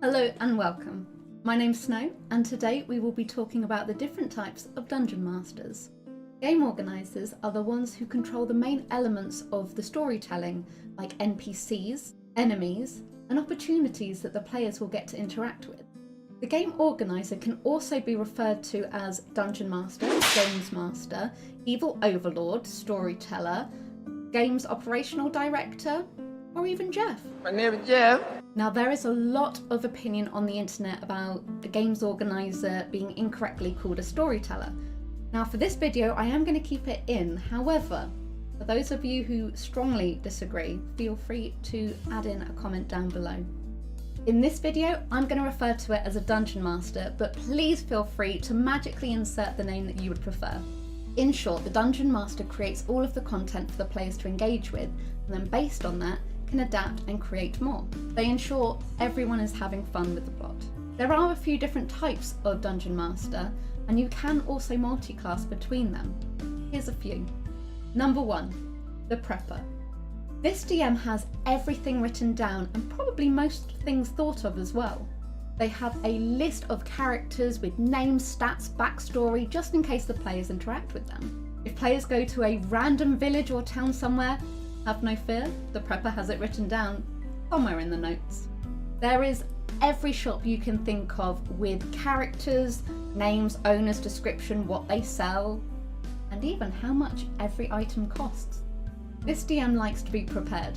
Hello and welcome. My name's Snow, and today we will be talking about the different types of dungeon masters. Game organisers are the ones who control the main elements of the storytelling, like NPCs, enemies, and opportunities that the players will get to interact with. The game organiser can also be referred to as Dungeon Master, Games Master, Evil Overlord, Storyteller, Games Operational Director, or even Jeff. My name is Jeff. Now, there is a lot of opinion on the internet about the games organiser being incorrectly called a storyteller. Now, for this video, I am going to keep it in. However, for those of you who strongly disagree, feel free to add in a comment down below. In this video, I'm going to refer to it as a dungeon master, but please feel free to magically insert the name that you would prefer. In short, the dungeon master creates all of the content for the players to engage with, and then based on that, can adapt and create more. They ensure everyone is having fun with the plot. There are a few different types of dungeon master, and you can also multi-class between them. Here's a few. Number 1, the prepper. This DM has everything written down and probably most things thought of as well. They have a list of characters with names, stats, backstory, just in case the players interact with them. If players go to a random village or town somewhere, have no fear, the prepper has it written down somewhere in the notes. There is every shop you can think of with characters, names, owners, description, what they sell, and even how much every item costs. This DM likes to be prepared.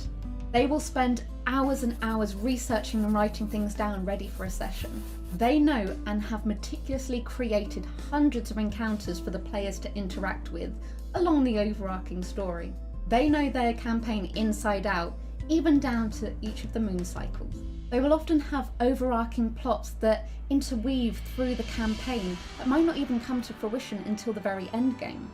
They will spend hours and hours researching and writing things down ready for a session. They know and have meticulously created hundreds of encounters for the players to interact with along the overarching story. They know their campaign inside out, even down to each of the moon cycles. They will often have overarching plots that interweave through the campaign that might not even come to fruition until the very end game.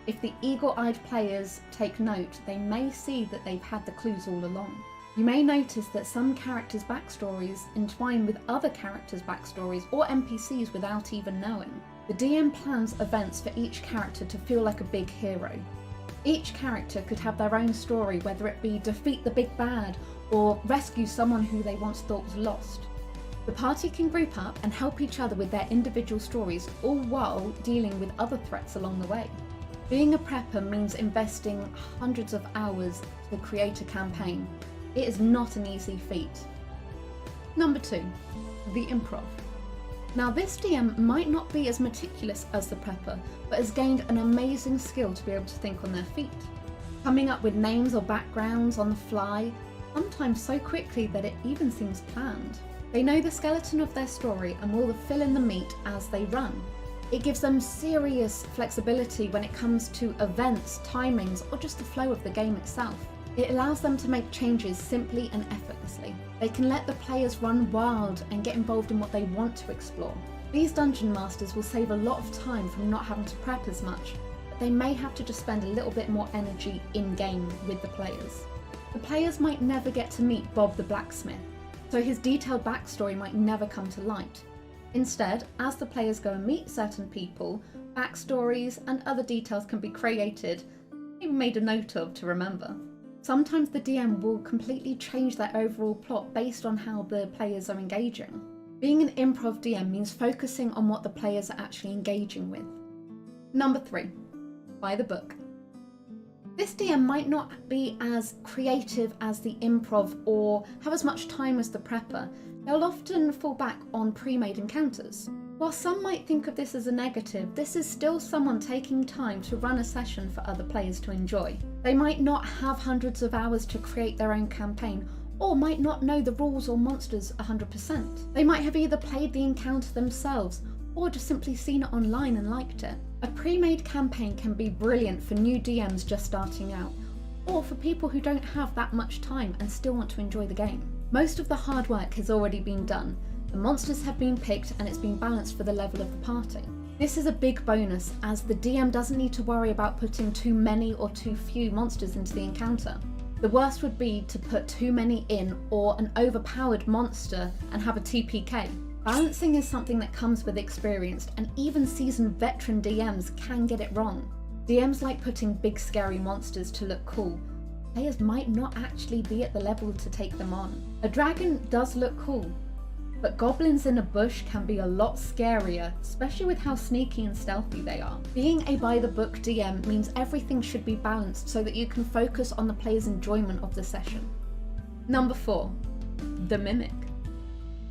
If the eagle-eyed players take note, they may see that they've had the clues all along. You may notice that some characters' backstories entwine with other characters' backstories or NPCs without even knowing. The DM plans events for each character to feel like a big hero. Each character could have their own story, whether it be defeat the big bad or rescue someone who they once thought was lost. The party can group up and help each other with their individual stories, all while dealing with other threats along the way. Being a prepper means investing hundreds of hours to create a campaign. It is not an easy feat. Number 2, the Improv. Now, this DM might not be as meticulous as the prepper, but has gained an amazing skill to be able to think on their feet, coming up with names or backgrounds on the fly, sometimes so quickly that it even seems planned. They know the skeleton of their story and will fill in the meat as they run. It gives them serious flexibility when it comes to events, timings, or just the flow of the game itself. It allows them to make changes simply and effortlessly. They can let the players run wild and get involved in what they want to explore. These dungeon masters will save a lot of time from not having to prep as much, but they may have to just spend a little bit more energy in-game with the players. The players might never get to meet Bob the blacksmith, so his detailed backstory might never come to light. Instead, as the players go and meet certain people, backstories and other details can be created, even made a note of to remember. Sometimes the DM will completely change their overall plot based on how the players are engaging. Being an improv DM means focusing on what the players are actually engaging with. Number 3, by the book. This DM might not be as creative as the improv or have as much time as the prepper. They'll often fall back on pre-made encounters. While some might think of this as a negative, this is still someone taking time to run a session for other players to enjoy. They might not have hundreds of hours to create their own campaign, or might not know the rules or monsters 100%. They might have either played the encounter themselves, or just simply seen it online and liked it. A pre-made campaign can be brilliant for new DMs just starting out, or for people who don't have that much time and still want to enjoy the game. Most of the hard work has already been done. The monsters have been picked and it's been balanced for the level of the party. This is a big bonus, as the DM doesn't need to worry about putting too many or too few monsters into the encounter. The worst would be to put too many in or an overpowered monster and have a TPK. Balancing is something that comes with experience, and even seasoned veteran DMs can get it wrong. DMs like putting big scary monsters to look cool. Players might not actually be at the level to take them on. A dragon does look cool, but goblins in a bush can be a lot scarier, especially with how sneaky and stealthy they are. Being a by-the-book DM means everything should be balanced so that you can focus on the player's enjoyment of the session. Number 4, the mimic.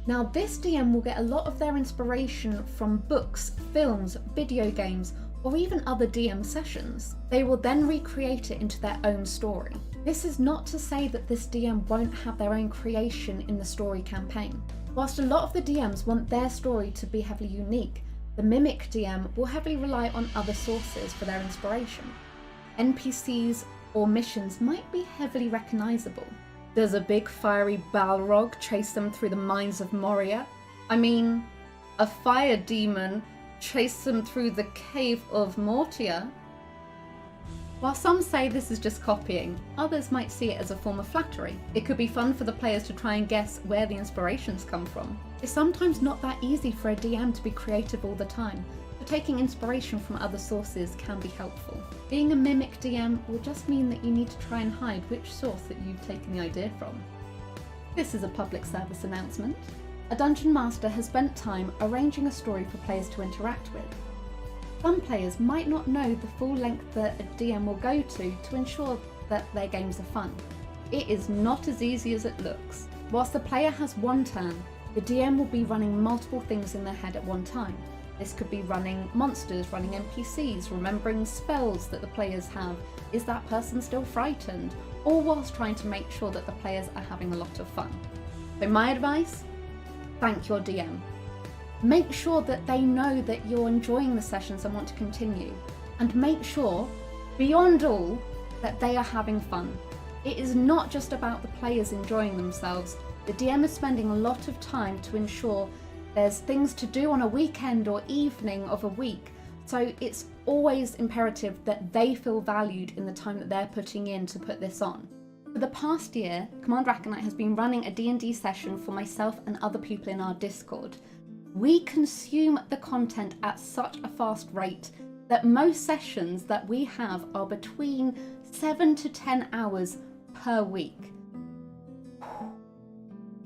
Now this DM will get a lot of their inspiration from books, films, video games, or even other DM sessions. They will then recreate it into their own story. This is not to say that this DM won't have their own creation in the story campaign. Whilst a lot of the DMs want their story to be heavily unique, the Mimic DM will heavily rely on other sources for their inspiration. NPCs or missions might be heavily recognisable. Does a big fiery Balrog chase them through the mines of Moria? I mean, a fire demon chase them through the cave of Mortia? While some say this is just copying, others might see it as a form of flattery. It could be fun for the players to try and guess where the inspirations come from. It's sometimes not that easy for a DM to be creative all the time, but taking inspiration from other sources can be helpful. Being a mimic DM will just mean that you need to try and hide which source that you've taken the idea from. This is a public service announcement. A dungeon master has spent time arranging a story for players to interact with. Some players might not know the full length that a DM will go to ensure that their games are fun. It is not as easy as it looks. Whilst the player has one turn, the DM will be running multiple things in their head at one time. This could be running monsters, running NPCs, remembering spells that the players have. Is that person still frightened? All whilst trying to make sure that the players are having a lot of fun. So my advice, thank your DM. Make sure that they know that you're enjoying the sessions and want to continue. And make sure, beyond all, that they are having fun. It is not just about the players enjoying themselves. The DM is spending a lot of time to ensure there's things to do on a weekend or evening of a week. So it's always imperative that they feel valued in the time that they're putting in to put this on. For the past year, Commander Aconite has been running a D&D session for myself and other people in our Discord. We consume the content at such a fast rate that most sessions that we have are between 7 to 10 hours per week.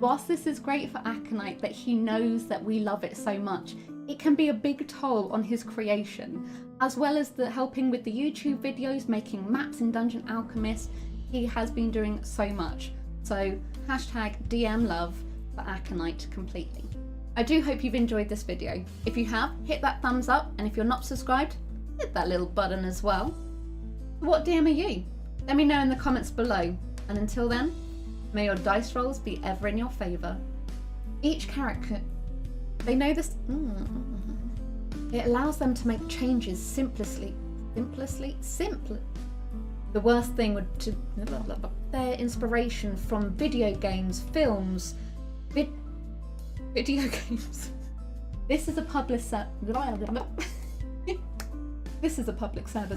Whilst this is great for Aconite that he knows that we love it so much, it can be a big toll on his creation, as well as the helping with the YouTube videos, making maps in Dungeon Alchemist. He has been doing so much. So hashtag DM love for Aconite completely. I do hope you've enjoyed this video. If you have, hit that thumbs up, and if you're not subscribed, hit that little button as well. What DM are you? Let me know in the comments below, and until then, may your dice rolls be ever in your favour. Each character, they know this, it allows them to make changes simply. The worst thing would to their inspiration from video games, films, video games. This is a public service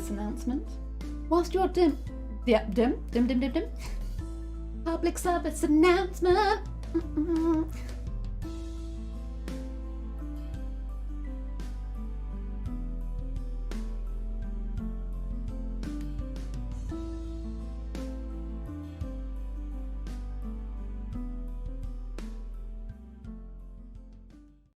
announcement. Whilst you're public service announcement.